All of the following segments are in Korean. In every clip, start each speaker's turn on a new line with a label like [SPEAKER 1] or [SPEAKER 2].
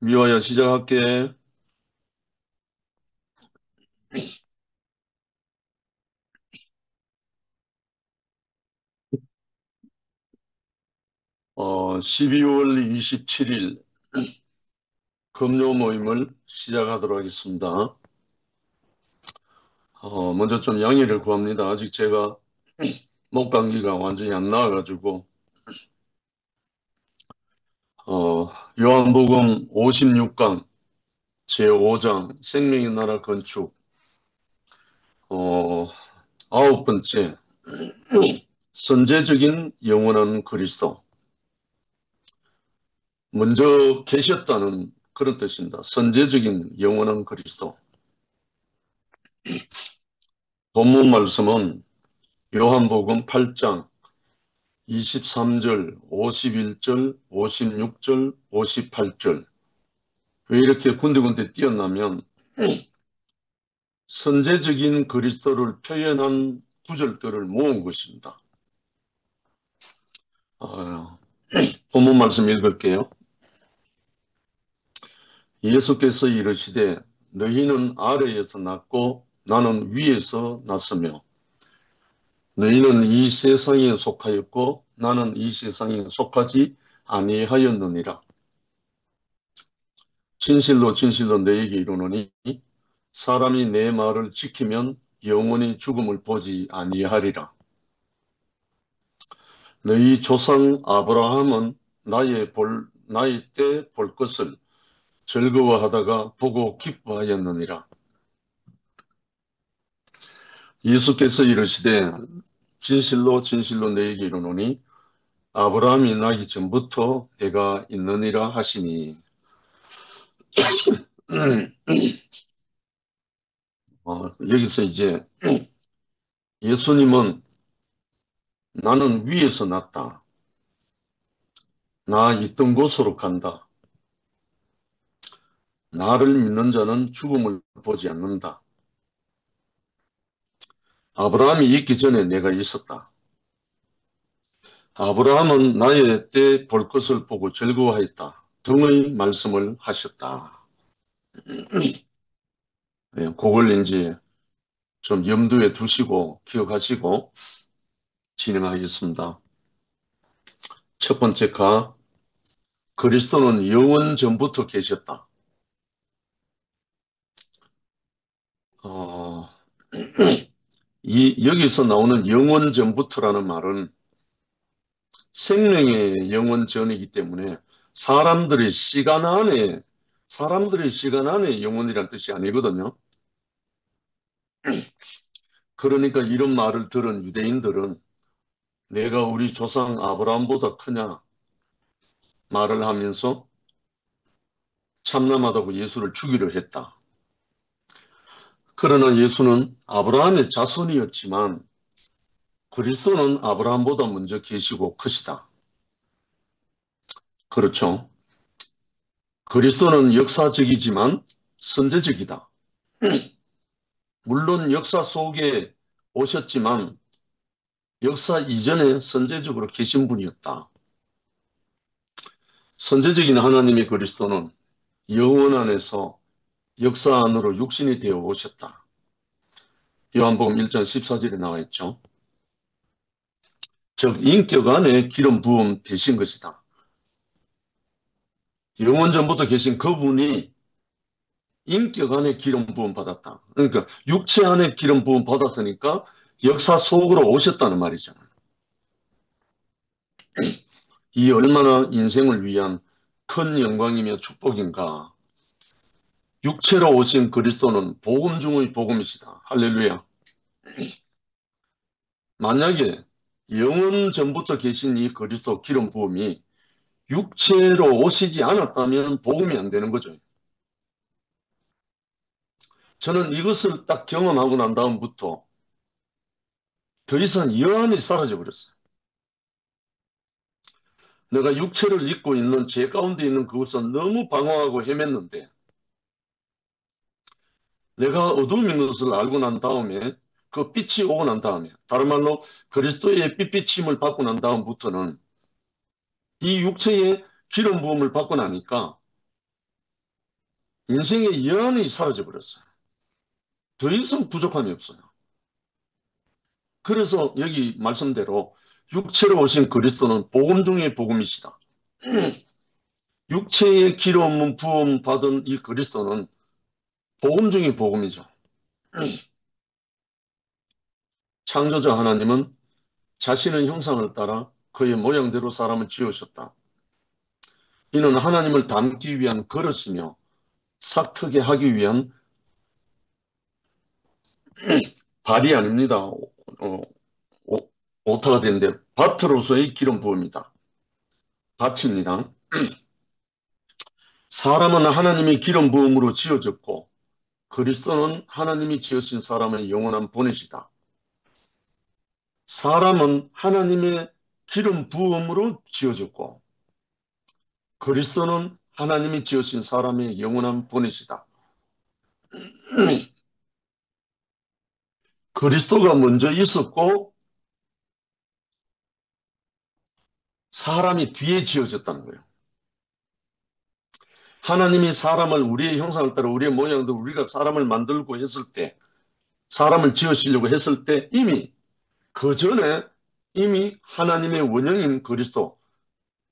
[SPEAKER 1] 미화야 시작할게. 12월 27일 금요 모임을 시작하도록 하겠습니다. 먼저 좀 양해를 구합니다. 아직 제가 목 감기가 완전히 안 나와가지고 요한복음 56강 제5장 생명의 나라 건축 어, 아홉 번째 선제적인 영원한 그리스도. 먼저 계셨다는 그런 뜻입니다. 선제적인 영원한 그리스도. 본문 말씀은 요한복음 8장 23절, 51절, 56절, 58절. 왜 이렇게 군데군데 띄었냐면 선제적인 그리스도를 표현한 구절들을 모은 것입니다. 어, 본문 말씀 읽을게요. 예수께서 이르시되 너희는 아래에서 났고 나는 위에서 났으며 너희는 이 세상에 속하였고 나는 이 세상에 속하지 아니하였느니라. 진실로 진실로 너희에게 이르노니 사람이 내 말을 지키면 영원히 죽음을 보지 아니하리라. 너희 조상 아브라함은 나의 때 볼 것을 즐거워하다가 보고 기뻐하였느니라. 예수께서 이르시되 진실로 진실로 너희에게 이르노니 아브라함이 나기 전부터 내가 있느니라 하시니. 여기서 이제 예수님은 나는 위에서 났다. 나 있던 곳으로 간다. 나를 믿는 자는 죽음을 보지 않는다. 아브라함이 있기 전에 내가 있었다. 아브라함은 나의 때 볼 것을 보고 즐거워하였다 등의 말씀을 하셨다. 예, 그걸 이제 좀 염두에 두시고 기억하시고 진행하겠습니다. 첫 번째 그리스도는 영원 전부터 계셨다. 어, 여기서 나오는 영원 전부터라는 말은 생명의 영원 전이기 때문에 사람들의 시간 안에 영원이란 뜻이 아니거든요. 그러니까 이런 말을 들은 유대인들은 내가 우리 조상 아브라함보다 크냐 말을 하면서 참남하다고 예수를 죽이려 했다. 그러나 예수는 아브라함의 자손이었지만 그리스도는 아브라함보다 먼저 계시고 크시다. 그렇죠. 그리스도는 역사적이지만 선제적이다. 물론 역사 속에 오셨지만 역사 이전에 선제적으로 계신 분이었다. 선제적인 하나님의 그리스도는 영원 안에서 역사 안으로 육신이 되어 오셨다. 요한복음 1장 14절에 나와 있죠. 즉 인격 안에 기름 부음 되신 것이다. 영원 전부터 계신 그분이 인격 안에 기름 부음 받았다. 그러니까 육체 안에 기름 부음 받았으니까 역사 속으로 오셨다는 말이잖아요. 이 얼마나 인생을 위한 큰 영광이며 축복인가. 육체로 오신 그리스도는 복음 중의 복음이시다. 할렐루야. 만약에 영원 전부터 계신 이 그리스도 기름 부음이 육체로 오시지 않았다면 복음이 안 되는 거죠. 저는 이것을 딱 경험하고 난 다음부터 더 이상 여한이 사라져 버렸어요. 내가 육체를 입고 있는 제 가운데 있는 그것은 너무 방황하고 헤맸는데 내가 어둠인 것을 알고 난 다음에 그 빛이 오고 난 다음에 다른 말로 그리스도의 빛비침을 받고 난 다음부터는 이 육체의 기름 부음을 받고 나니까 인생의 여한이 사라져 버렸어요. 더 이상 부족함이 없어요. 그래서 여기 말씀대로 육체로 오신 그리스도는 복음 중의 복음이시다. 육체의 기름 부음 받은 이 그리스도는 복음 중의 복음이죠. 창조자 하나님은 자신의 형상을 따라 그의 모양대로 사람을 지으셨다. 이는 하나님을 닮기 위한 그릇이며 싹트게 하기 위한 발이 아닙니다. 오- 오타가 되는데 밭으로서의 기름 부음이다. 밭입니다. 사람은 하나님의 기름 부음으로 지어졌고 그리스도는 하나님이 지으신 사람의 영원한 본이시다. 사람은 하나님의 기름 부음으로 지어졌고 그리스도는 하나님이 지으신 사람의 영원한 본이시다. 그리스도가 먼저 있었고 사람이 뒤에 지어졌다는 거예요. 하나님이 사람을 우리의 형상을 따라 우리의 모양도 우리가 사람을 만들고 했을 때 사람을 지으시려고 했을 때 그 전에 이미 하나님의 원형인 그리스도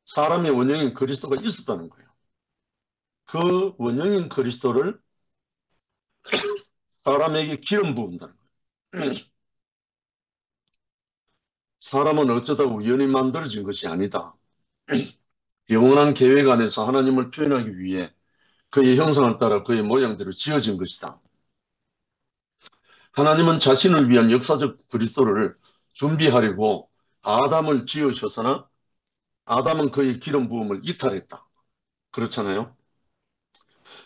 [SPEAKER 1] 사람의 원형인 그리스도가 있었다는 거예요. 그 원형인 그리스도를 사람에게 기름 부은다는 거예요. 사람은 어쩌다 우연히 만들어진 것이 아니다. 영원한 계획 안에서 하나님을 표현하기 위해 그의 형상을 따라 그의 모양대로 지어진 것이다. 하나님은 자신을 위한 역사적 그리스도를 준비하려고 아담을 지으셨으나 아담은 그의 기름 부음을 이탈했다. 그렇잖아요.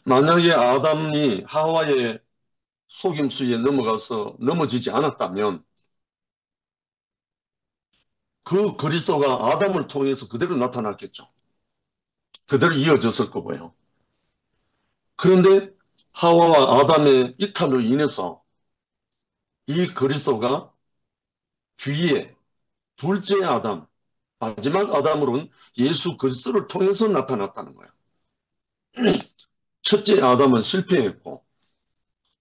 [SPEAKER 1] 만약에 아담이 하와의 속임수에 넘어가서 넘어지지 않았다면 그 그리스도가 아담을 통해서 그대로 나타났겠죠. 그대로 이어졌을 거고요. 그런데 하와와 아담의 이탈로 인해서 이 그리스도가 뒤에 둘째 아담, 마지막 아담으로는 예수 그리스도를 통해서 나타났다는 거예요. 첫째 아담은 실패했고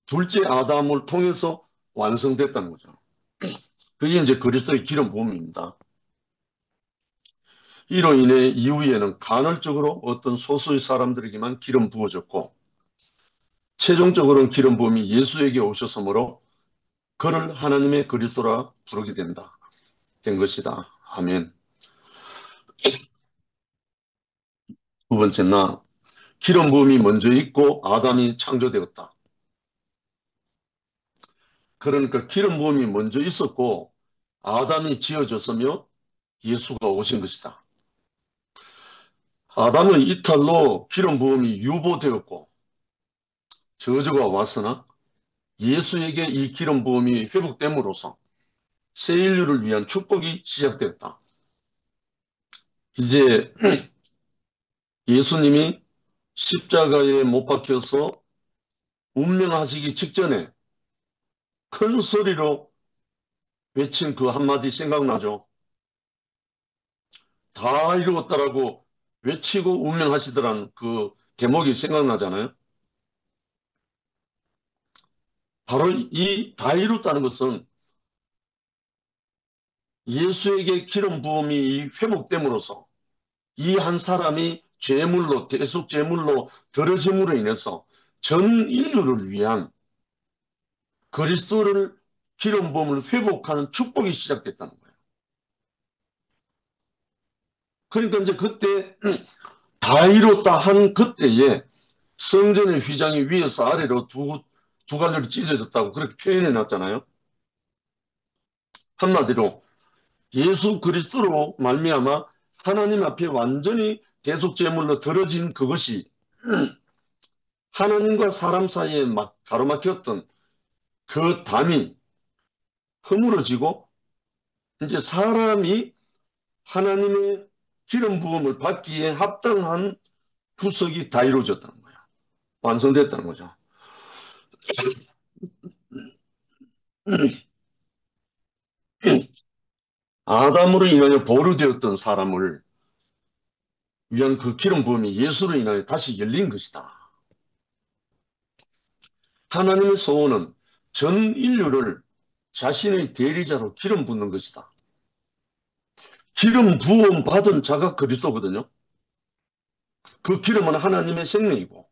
[SPEAKER 1] 둘째 아담을 통해서 완성됐다는 거죠. 그게 이제 그리스도의 기름 부음입니다. 이로 인해 이후에는 간헐적으로 어떤 소수의 사람들에게만 기름 부어졌고 최종적으로는 기름 부음이 예수에게 오셨으므로 그를 하나님의 그리스도라 부르게 된 것이다. 아멘. 두 번째나 기름 부음이 먼저 있고 아담이 창조되었다. 그러니까 기름 부음이 먼저 있었고 아담이 지어졌으며 예수가 오신 것이다. 아담의 이탈로 기름 부음이 유보되었고 저주가 왔으나 예수에게 이 기름 부음이 회복됨으로써 새 인류를 위한 축복이 시작되었다. 이제 예수님이 십자가에 못 박혀서 운명하시기 직전에 큰 소리로 외친 그 한마디 생각나죠? 다 이루었다라고 외치고 운명하시더란 그 대목이 생각나잖아요. 바로 이 다 이뤘다는 것은 예수에게 기름 부음이 회복됨으로써 이 한 사람이 죄물로 대속 죄물로 들어짐으로 인해서 전 인류를 위한 그리스도를 기름 부음을 회복하는 축복이 시작됐다는 거예요. 그러니까 이제 그때 다 이뤘다 한 그때에 성전의 휘장이 위에서 아래로 두 갈래로 찢어졌다고 그렇게 표현해 놨잖아요. 한마디로 예수 그리스도로 말미암아 하나님 앞에 완전히 대속제물로 들어진 그것이 하나님과 사람 사이에 막 가로막혔던 그 담이 허물어지고 이제 사람이 하나님의 기름 부음을 받기에 합당한 구석이 다 이루어졌다는 거예요. 완성됐다는 거죠. 아담으로 인하여 보류되었던 사람을 위한 그 기름 부음이 예수로 인하여 다시 열린 것이다. 하나님의 소원은 전 인류를 자신의 대리자로 기름 붓는 것이다. 기름 부음 받은 자가 그리스도거든요. 그 기름은 하나님의 생명이고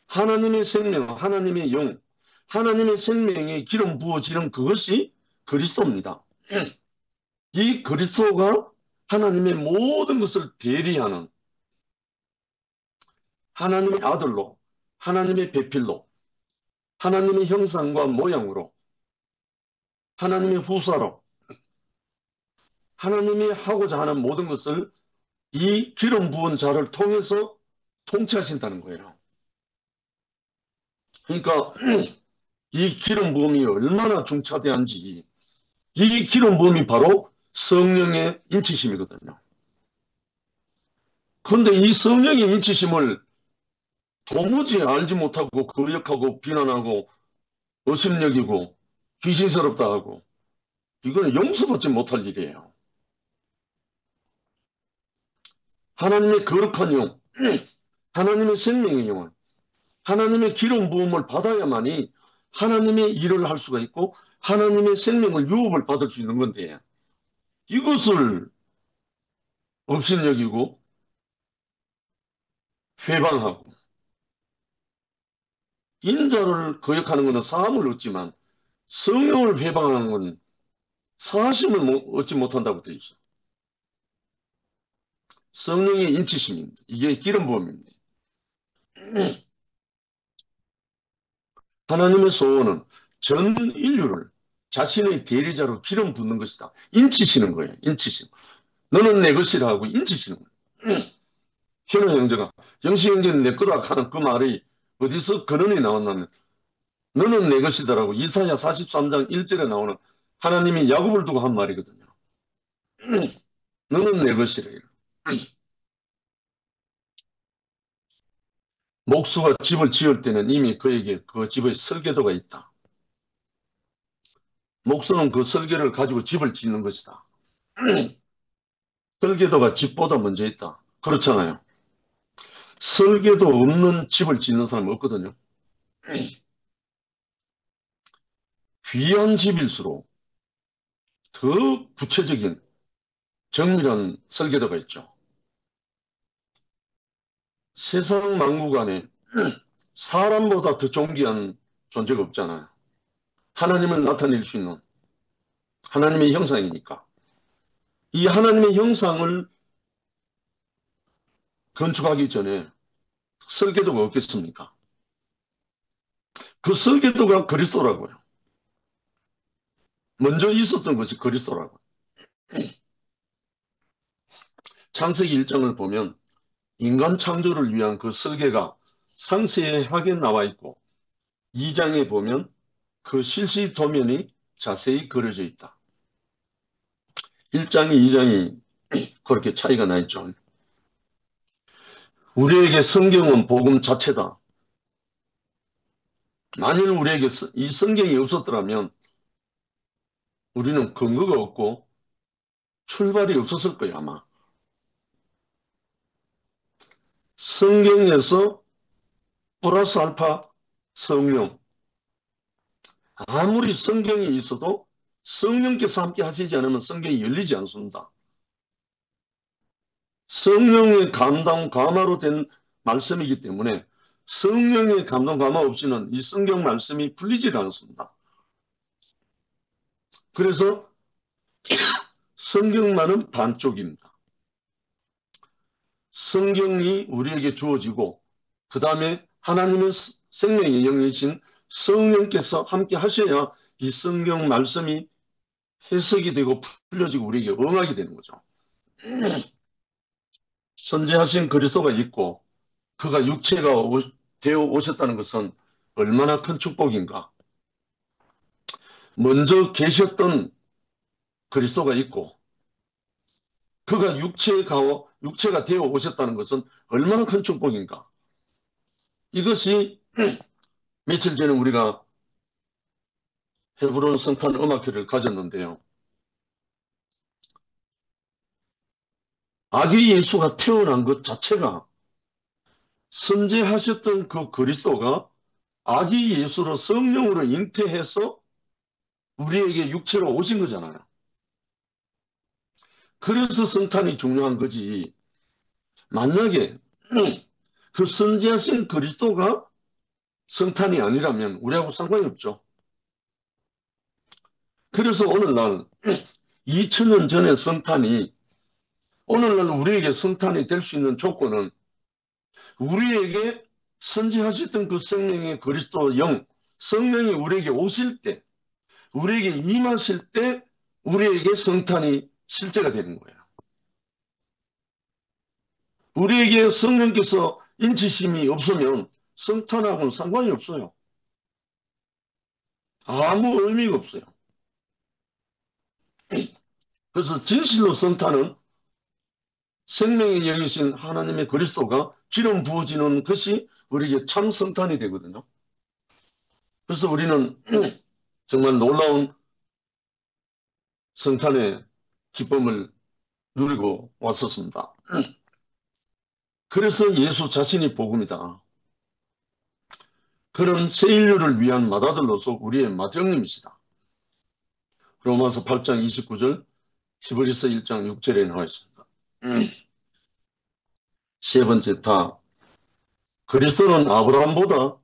[SPEAKER 1] 하나님의 생명, 하나님의 영, 하나님의 생명에 기름 부어지는 그것이 그리스도입니다. 이 그리스도가 하나님의 모든 것을 대리하는 하나님의 아들로, 하나님의 배필로, 하나님의 형상과 모양으로, 하나님의 후사로, 하나님이 하고자 하는 모든 것을 이 기름 부은 자를 통해서 통치하신다는 거예요. 그러니까 이 기름 부음이 얼마나 중차대한지 이 기름 부음이 바로 성령의 인치심이거든요. 그런데 이 성령의 인치심을 도무지 알지 못하고 거역하고 비난하고 의심여기고 귀신스럽다 하고 이거는 용서받지 못할 일이에요. 하나님의 거룩한 영, 하나님의 생명의 영을 하나님의 기름 부음을 받아야만이 하나님의 일을 할 수가 있고 하나님의 생명을 유업을 받을 수 있는 건데 이것을 업신여기고 회방하고 인자를 거역하는 것은 사함을 얻지만 성령을 회방하는 건 사심을 얻지 못한다고 되어 있어요. 성령의 인치심입니다. 이게 기름 부음입니다. 하나님의 소원은 전 인류를 자신의 대리자로 기름 붓는 것이다. 인치시는 거예요. 인치심. 너는 내 것이라 하고 인치시는 거예요. 현우 형제가 영식 형제는 내 거라 하는 그 말이 어디서 근원이 나왔냐면 너는 내 것이다라고 이사야 43장 1절에 나오는 하나님이 야곱을 두고 한 말이거든요. 너는 내 것이래. 목수가 집을 지을 때는 이미 그에게 그 집의 설계도가 있다. 목수는 그 설계를 가지고 집을 짓는 것이다. 설계도가 집보다 먼저 있다. 그렇잖아요. 설계도 없는 집을 짓는 사람은 없거든요. 귀한 집일수록 더 구체적인 정밀한 설계도가 있죠. 세상 만국 안에 사람보다 더 존귀한 존재가 없잖아요. 하나님을 나타낼 수 있는 하나님의 형상이니까. 이 하나님의 형상을 건축하기 전에 설계도가 없겠습니까? 그 설계도가 그리스도라고요. 먼저 있었던 것이 그리스도라고요. 창세기 1장을 보면 인간 창조를 위한 그 설계가 상세하게 나와 있고 2장에 보면 그 실시 도면이 자세히 그려져 있다. 1장이 2장이 그렇게 차이가 나 있죠. 우리에게 성경은 복음 자체다. 만일 우리에게 이 성경이 없었더라면 우리는 근거가 없고 출발이 없었을 거야, 아마. 성경에서 플러스 알파 성령. 아무리 성경이 있어도 성령께서 함께 하시지 않으면 성경이 열리지 않습니다. 성령의 감동, 감화로 된 말씀이기 때문에 성령의 감동, 감화 없이는 이 성경 말씀이 풀리지 않습니다. 그래서 성경만은 반쪽입니다. 성경이 우리에게 주어지고 그 다음에 하나님의 생명의 영이신 성령께서 함께 하셔야 이 성경 말씀이 해석이 되고 풀려지고 우리에게 응하게 되는 거죠. 선지하신 그리스도가 있고 그가 육체가 되어 오셨다는 것은 얼마나 큰 축복인가. 먼저 계셨던 그리스도가 있고 그가 육체가 되어 오셨다는 것은 얼마나 큰 축복인가. 이것이 며칠 전에 우리가 헤브론 성탄 음악회를 가졌는데요. 아기 예수가 태어난 것 자체가 선지하셨던 그 그리스도가 아기 예수로 성령으로 잉태해서 우리에게 육체로 오신 거잖아요. 그래서 성탄이 중요한 거지. 만약에 그 선지하신 그리스도가 성탄이 아니라면 우리하고 상관이 없죠. 그래서 오늘날 2000년 전의 성탄이 오늘날 우리에게 성탄이 될 수 있는 조건은 우리에게 선지하셨던 그 생명의 그리스도 영, 성령이 우리에게 오실 때, 우리에게 임하실 때 우리에게 성탄이 실제가 되는 거예요. 우리에게 성령께서 인치심이 없으면 성탄하고는 상관이 없어요. 아무 의미가 없어요. 그래서 진실로 성탄은 생명의 영이신 하나님의 그리스도가 기름 부어지는 것이 우리에게 참 성탄이 되거든요. 그래서 우리는 정말 놀라운 성탄의 기쁨을 누리고 왔었습니다. 그래서 예수 자신이 복음이다. 그런 새 인류를 위한 맏아들로서 우리의 맏형님이시다. 로마서 8장 29절, 히브리서 1장 6절에 나와 있습니다. 세 번째 타, 그리스도는 아브라함보다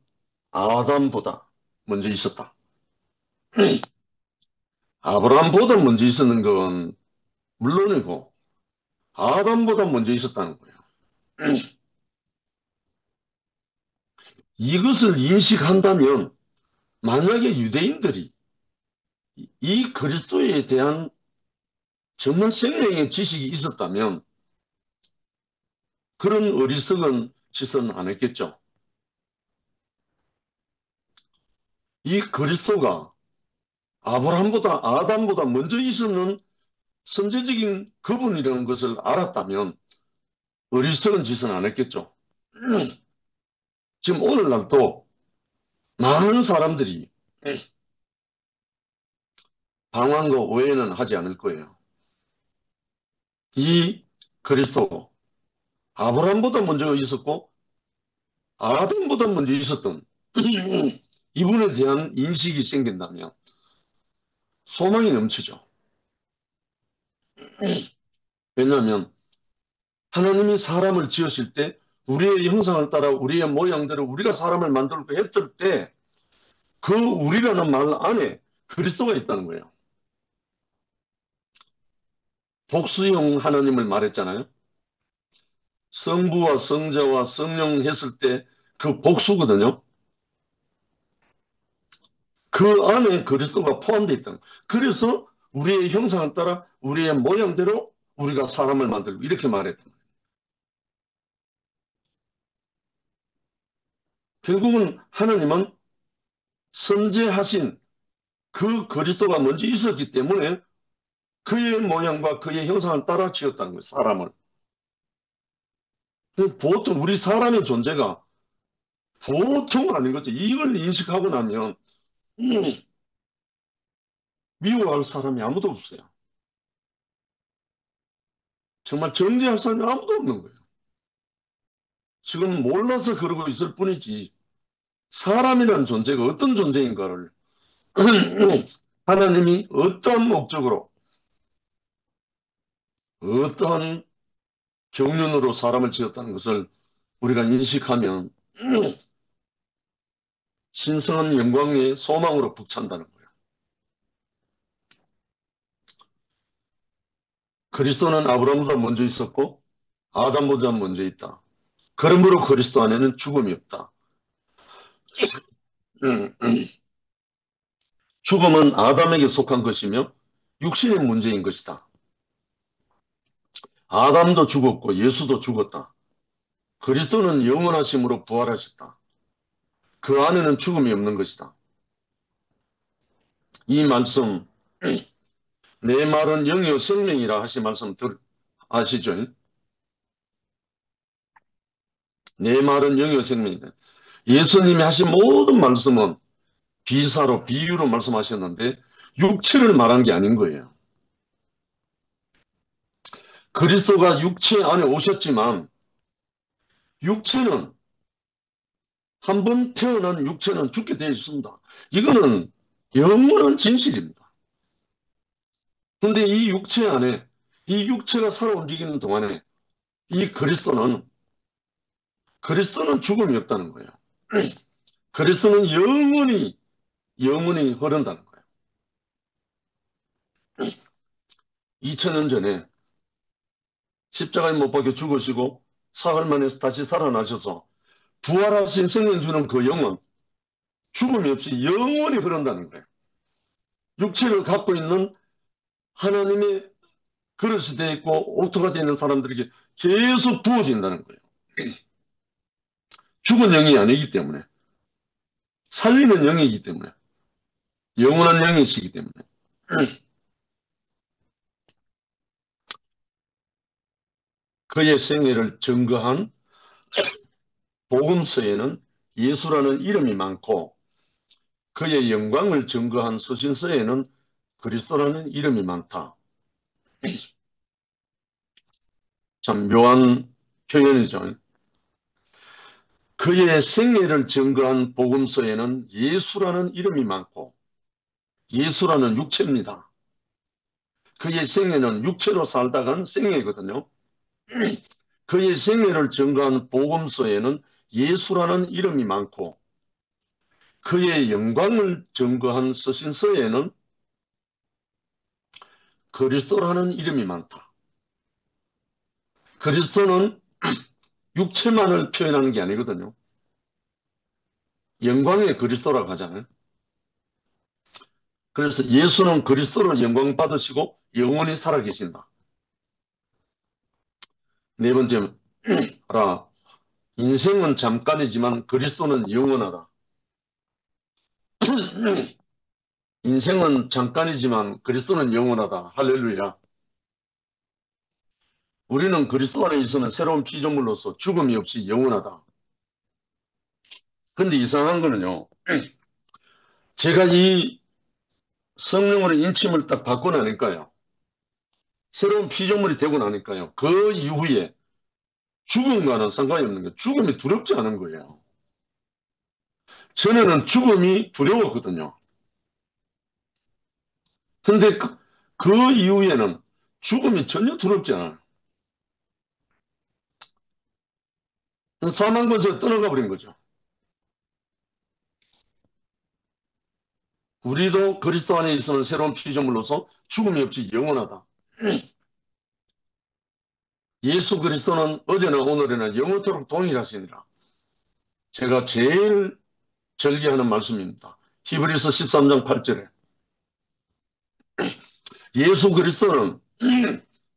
[SPEAKER 1] 아담보다 먼저 있었다. 아브라함보다 먼저 있었는 건 물론이고 아담보다 먼저 있었다는 거예요. 이것을 인식한다면 만약에 유대인들이 이 그리스도에 대한 정말 생명의 지식이 있었다면 그런 어리석은 짓은 안 했겠죠. 이 그리스도가 아브라함보다 아담보다 먼저 있었는 선제적인 그분이라는 것을 알았다면 어리석은 짓은 안 했겠죠. 지금 오늘날도 많은 사람들이 방황과 오해는 하지 않을 거예요. 이 그리스도 아브라함보다 먼저 있었고 아담보다 먼저 있었던 이분에 대한 인식이 생긴다면 소망이 넘치죠. 왜냐하면 하나님이 사람을 지으실 때 우리의 형상을 따라 우리의 모양대로 우리가 사람을 만들고 했을 때 그 우리라는 말 안에 그리스도가 있다는 거예요. 복수형 하나님을 말했잖아요. 성부와 성자와 성령 했을 때 그 복수거든요. 그 안에 그리스도가 포함되어 있다는 거예요. 그래서 우리의 형상을 따라 우리의 모양대로 우리가 사람을 만들고 이렇게 말했던 거예요. 결국은 하나님은 선제하신 그 그리스도가 먼저 있었기 때문에 그의 모양과 그의 형상을 따라 지었다는 거예요. 사람을. 보통 우리 사람의 존재가 보통 아닌 거죠. 이걸 인식하고 나면 미워할 사람이 아무도 없어요. 정말 정죄할 사람이 아무도 없는 거예요. 지금 몰라서 그러고 있을 뿐이지 사람이라는 존재가 어떤 존재인가를 하나님이 어떠한 목적으로 어떠한 경륜으로 사람을 지었다는 것을 우리가 인식하면 신성한 영광의 소망으로 북찬다는 거예요. 그리스도는 아브라함보다 먼저 있었고 아담보다 먼저 있다. 그러므로 그리스도 안에는 죽음이 없다. 죽음은 아담에게 속한 것이며 육신의 문제인 것이다. 아담도 죽었고 예수도 죽었다. 그리스도는 영원하심으로 부활하셨다. 그 안에는 죽음이 없는 것이다. 이 말씀, 내 말은 영이요 생명이라 하신 말씀 아시죠? 내 말은 영이요 생명이다. 예수님이 하신 모든 말씀은 비사로, 비유로 말씀하셨는데 육체를 말한 게 아닌 거예요. 그리스도가 육체 안에 오셨지만 육체는 한 번 태어난 육체는 죽게 되어 있습니다. 이거는 영원한 진실입니다. 근데 이 육체 안에, 이 육체가 살아 움직이는 동안에 이 그리스도는 죽음이 없다는 거예요. 그리스도는 영원히 흐른다는 거예요. 2000년 전에 십자가에 못 박혀 죽으시고 사흘 만에 다시 살아나셔서 부활하신 생명 주는 그 영은 죽음이 없이 영원히 흐른다는 거예요. 육체를 갖고 있는 하나님의 그릇이 되어 있고 옥토가 되어 있는 사람들에게 계속 부어진다는 거예요. 죽은 영이 아니기 때문에, 살리는 영이기 때문에, 영원한 영이시기 때문에. 그의 생애를 증거한 복음서에는 예수라는 이름이 많고, 그의 영광을 증거한 서신서에는 그리스도라는 이름이 많다. 참 묘한 표현이죠. 그의 생애를 증거한 복음서에는 예수라는 이름이 많고, 예수라는 육체입니다. 그의 생애는 육체로 살다간 생애거든요. 그의 생애를 증거한 복음서에는 예수라는 이름이 많고, 그의 영광을 증거한 서신서에는 그리스도라는 이름이 많다. 그리스도는 육체만을 표현하는 게 아니거든요. 영광의 그리스도라고 하잖아요. 그래서 예수는 그리스도로 영광 받으시고 영원히 살아계신다. 네 번째, 알아. 인생은 잠깐이지만 그리스도는 영원하다. 인생은 잠깐이지만 그리스도는 영원하다. 할렐루야. 우리는 그리스도 안에 있으면 새로운 피조물로서 죽음이 없이 영원하다. 근데 이상한 거는요. 제가 이 성령으로 인침을 딱 받고 나니까요. 새로운 피조물이 되고 나니까요. 그 이후에 죽음과는 상관이 없는 거예요. 죽음이 두렵지 않은 거예요. 전에는 죽음이 두려웠거든요. 근데 그 이후에는 죽음이 전혀 두렵지 않아요. 사망권에서 떠나가 버린 거죠. 우리도 그리스도 안에 있으면 새로운 피조물로서 죽음이 없이 영원하다. 예수 그리스도는 어제나 오늘이나 영원토록 동일하시니라. 제가 제일 절기하는 말씀입니다. 히브리서 13장 8절에 예수 그리스도는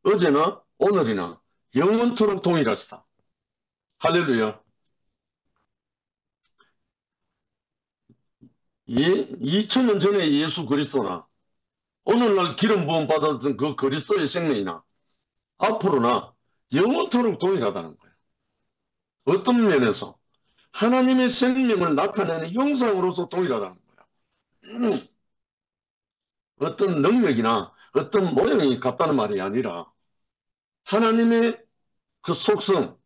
[SPEAKER 1] 어제나 오늘이나 영원토록 동일하시다. 할렐루야. 2000년 전에 예수 그리스도나 오늘날 기름 부음 받았던 그 그리스도의 생명이나 앞으로나 영원토록 동일하다는 거예요. 어떤 면에서 하나님의 생명을 나타내는 형상으로서 동일하다는 거예요. 어떤 능력이나 어떤 모양이 같다는 말이 아니라 하나님의 그 속성,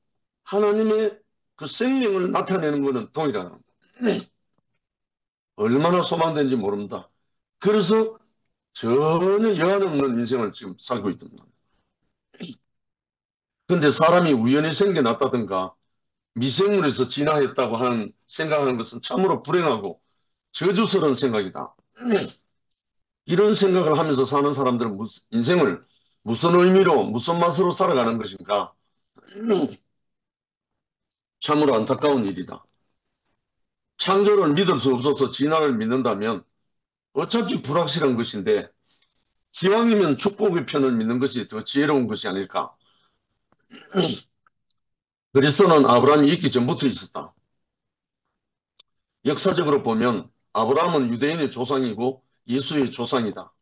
[SPEAKER 1] 하나님의 그 생명을 나타내는 것은 동일하다는 거예요. 얼마나 소망된지 모릅니다. 그래서 전혀 여한 없는 인생을 지금 살고 있습니다. 근데 사람이 우연히 생겨났다든가 미생물에서 진화했다고 하는 생각하는 것은 참으로 불행하고 저주스러운 생각이다. 이런 생각을 하면서 사는 사람들은 인생을 무슨 의미로, 무슨 맛으로 살아가는 것인가? 참으로 안타까운 일이다. 창조를 믿을 수 없어서 진화를 믿는다면 어차피 불확실한 것인데 기왕이면 축복의 편을 믿는 것이 더 지혜로운 것이 아닐까? 그리스도는 아브라함이 있기 전부터 있었다. 역사적으로 보면 아브라함은 유대인의 조상이고 예수의 조상이다.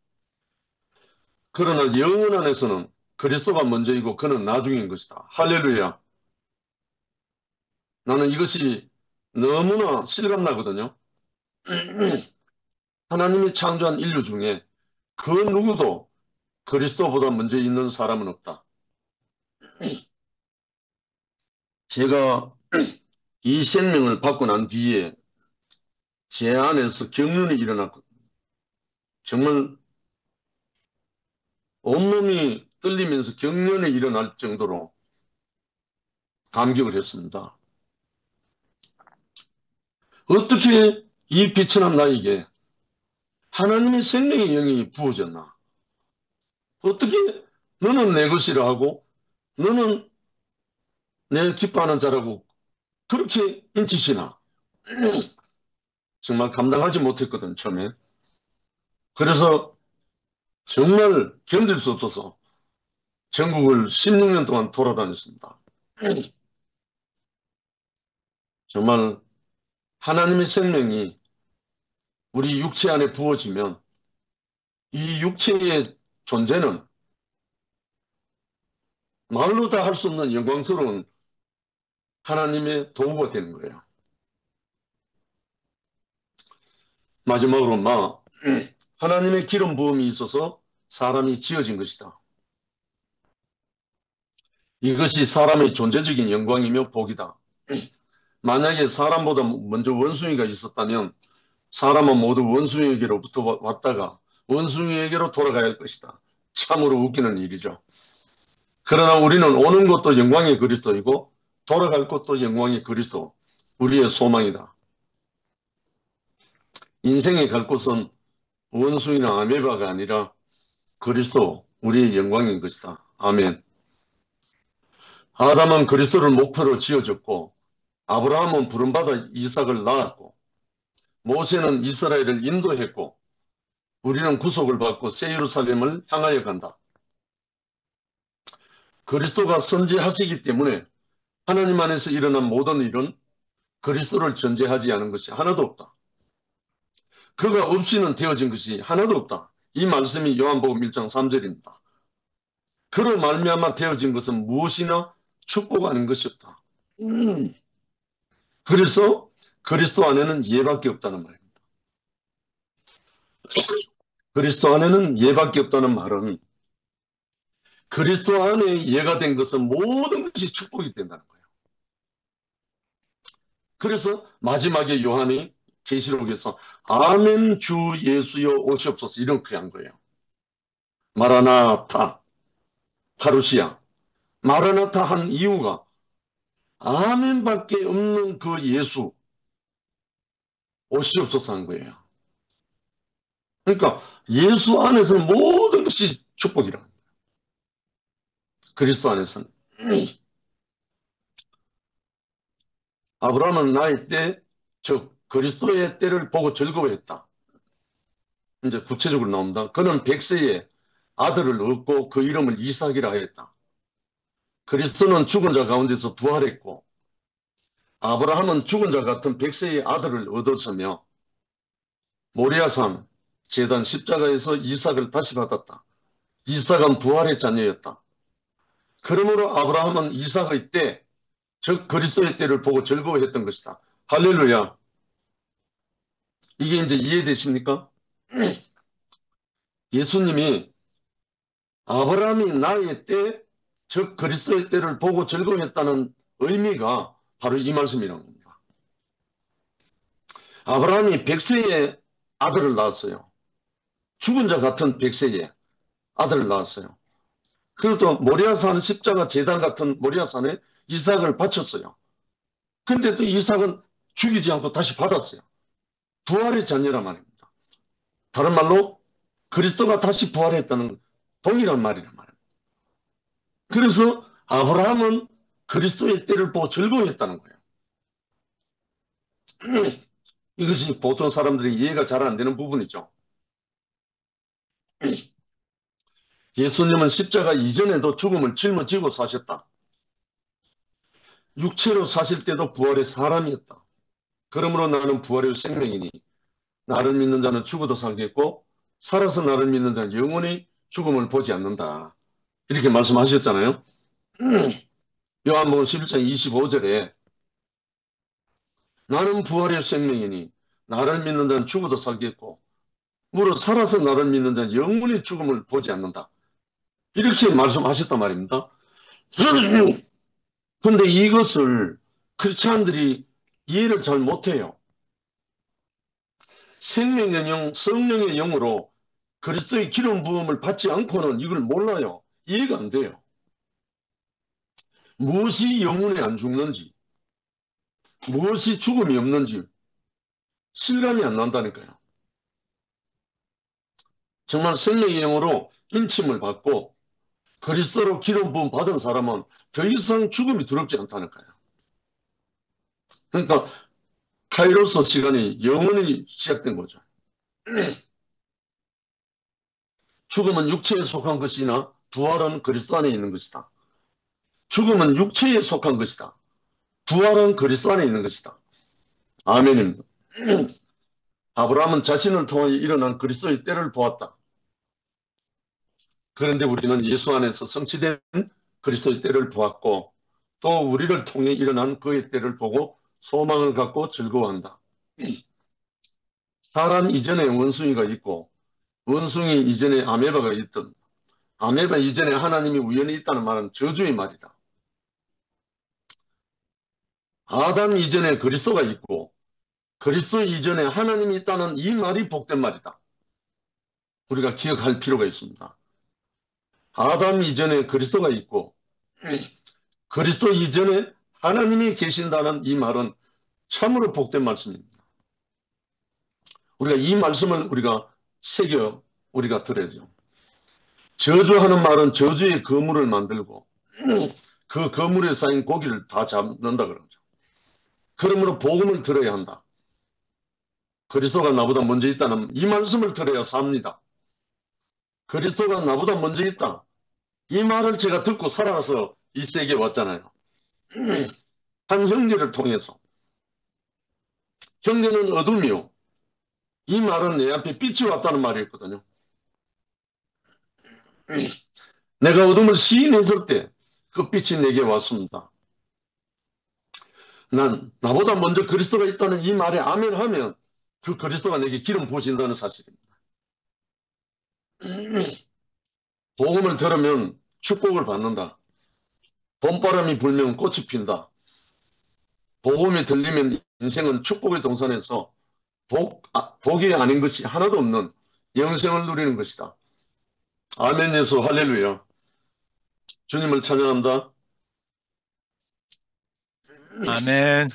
[SPEAKER 1] 그러나 영원 안에서는 그리스도가 먼저이고 그는 나중인 것이다. 할렐루야. 나는 이것이 너무나 실감나거든요. 하나님이 창조한 인류 중에 그 누구도 그리스도보다 먼저 있는 사람은 없다. 제가 이 생명을 받고 난 뒤에 제 안에서 경륜이 일어났고 정말 온몸이 떨리면서 경련이 일어날 정도로 감격을 했습니다. 어떻게 이 비천한 나에게 하나님의 생명의 영이 부어졌나? 어떻게 너는 내 것이라 하고 너는 내 기뻐하는 자라고 그렇게 인치시나? 정말 감당하지 못했거든, 처음에. 그래서 정말 견딜 수 없어서 전국을 16년 동안 돌아다녔습니다. 정말 하나님의 생명이 우리 육체 안에 부어지면 이 육체의 존재는 말로 다 할 수 없는 영광스러운 하나님의 도구가 되는 거예요. 마지막으로 하나님의 기름 부음이 있어서 사람이 지어진 것이다. 이것이 사람의 존재적인 영광이며 복이다. 만약에 사람보다 먼저 원숭이가 있었다면 사람은 모두 원숭이에게로부터 왔다가 원숭이에게로 돌아가야 할 것이다. 참으로 웃기는 일이죠. 그러나 우리는 오는 것도 영광의 그리스도이고 돌아갈 것도 영광의 그리스도, 우리의 소망이다. 인생의 갈 곳은 원숭이나 아메바가 아니라 그리스도, 우리의 영광인 것이다. 아멘. 아담은 그리스도를 목표로 지어졌고 아브라함은 부름받아 이삭을 낳았고 모세는 이스라엘을 인도했고 우리는 구속을 받고 새 예루살렘을 향하여 간다. 그리스도가 선지하시기 때문에 하나님 안에서 일어난 모든 일은 그리스도를 전제하지 않은 것이 하나도 없다. 그가 없이는 되어진 것이 하나도 없다. 이 말씀이 요한복음 1장 3절입니다. 그로 말미암아 되어진 것은 무엇이나 축복 아닌 것이 없다. 그래서 그리스도 안에는 예밖에 없다는 말입니다. 그리스도 안에는 예밖에 없다는 말은 그리스도 안에 예가 된 것은 모든 것이 축복이 된다는 거예요. 그래서 마지막에 요한이 계시록에서 아멘 주 예수여 오시옵소서 이렇게 한 거예요. 마라나타, 파루시아. 마라나타 한 이유가 아멘밖에 없는 그 예수 오시옵소서 한 거예요. 그러니까 예수 안에서는 모든 것이 축복이라. 그리스도 안에서는. 아브라함은 나의 때, 즉 그리스도의 때를 보고 즐거워했다. 이제 구체적으로 나옵니다. 그는 100세에 아들을 얻고 그 이름을 이삭이라 하였다. 그리스도는 죽은 자 가운데서 부활했고 아브라함은 죽은 자 같은 100세의 아들을 얻었으며 모리아산 제단 십자가에서 이삭을 다시 받았다. 이삭은 부활의 자녀였다. 그러므로 아브라함은 이삭의 때, 즉 그리스도의 때를 보고 즐거워했던 것이다. 할렐루야. 이게 이제 이해되십니까? 예수님이 아브라함이 나의 때, 즉 그리스도의 때를 보고 즐거워했다는 의미가 바로 이 말씀이라는 겁니다. 아브라함이 100세에 아들을 낳았어요. 죽은 자 같은 100세에 아들을 낳았어요. 그리고 또 모리아산 십자가 제단 같은 모리아산에 이삭을 바쳤어요. 근데 또 이삭은 죽이지 않고 다시 받았어요. 부활의 자녀란 말입니다. 다른 말로 그리스도가 다시 부활했다는 동일한 말이란 말입니다. 그래서 아브라함은 그리스도의 때를 보고 즐거워했다는 거예요. 이것이 보통 사람들이 이해가 잘 안 되는 부분이죠. 예수님은 십자가 이전에도 죽음을 짊어지고 사셨다. 육체로 사실 때도 부활의 사람이었다. 그러므로 나는 부활의 생명이니 나를 믿는 자는 죽어도 살겠고 살아서 나를 믿는 자는 영원히 죽음을 보지 않는다. 이렇게 말씀하셨잖아요. 요한복음 11장 25절에 나는 부활의 생명이니 나를 믿는 자는 죽어도 살겠고 무릇 살아서 나를 믿는 자는 영원히 죽음을 보지 않는다. 이렇게 말씀하셨단 말입니다. 그런데 이것을 크리스찬들이 이해를 잘 못해요. 생명의 영, 성령의 영으로 그리스도의 기름 부음을 받지 않고는 이걸 몰라요. 이해가 안 돼요. 무엇이 영혼에 안 죽는지, 무엇이 죽음이 없는지 실감이 안 난다니까요. 정말 생명의 영으로 인침을 받고 그리스도로 기름 부음 받은 사람은 더 이상 죽음이 두렵지 않다니까요. 그러니까 카이로스 시간이 영원히 시작된 거죠. 죽음은 육체에 속한 것이나 부활은 그리스도 안에 있는 것이다. 죽음은 육체에 속한 것이다. 부활은 그리스도 안에 있는 것이다. 아멘입니다. 아브라함은 자신을 통해 일어난 그리스도의 때를 보았다. 그런데 우리는 예수 안에서 성취된 그리스도의 때를 보았고 또 우리를 통해 일어난 그의 때를 보고 소망을 갖고 즐거워한다. 사람 이전에 원숭이가 있고 원숭이 이전에 아메바가 있던 아메바 이전에 하나님이 우연히 있다는 말은 저주의 말이다. 아담 이전에 그리스도가 있고 그리스도 이전에 하나님이 있다는 이 말이 복된 말이다. 우리가 기억할 필요가 있습니다. 아담 이전에 그리스도가 있고 그리스도 이전에 하나님이 계신다는 이 말은 참으로 복된 말씀입니다. 우리가 이 말씀을 우리가 새겨 우리가 들어야죠. 저주하는 말은 저주의 거물을 만들고 그 거물에 쌓인 고기를 다 잡는다 그러죠. 그러므로 복음을 들어야 한다. 그리스도가 나보다 먼저 있다는 이 말씀을 들어야 삽니다. 그리스도가 나보다 먼저 있다. 이 말을 제가 듣고 살아서 이 세계에 왔잖아요. 한 형제를 통해서. 형제는 어둠이요. 이 말은 내 앞에 빛이 왔다는 말이었거든요. 내가 어둠을 시인했을 때 그 빛이 내게 왔습니다. 난 나보다 먼저 그리스도가 있다는 이 말에 아멘하면 그 그리스도가 내게 기름 부으신다는 사실입니다. 복음을 들으면 축복을 받는다. 봄바람이 불면 꽃이 핀다. 복음이 들리면 인생은 축복의 동산에서 복이 아닌 것이 하나도 없는 영생을 누리는 것이다. 아멘 예수 할렐루야. 주님을 찬양한다.
[SPEAKER 2] 아멘.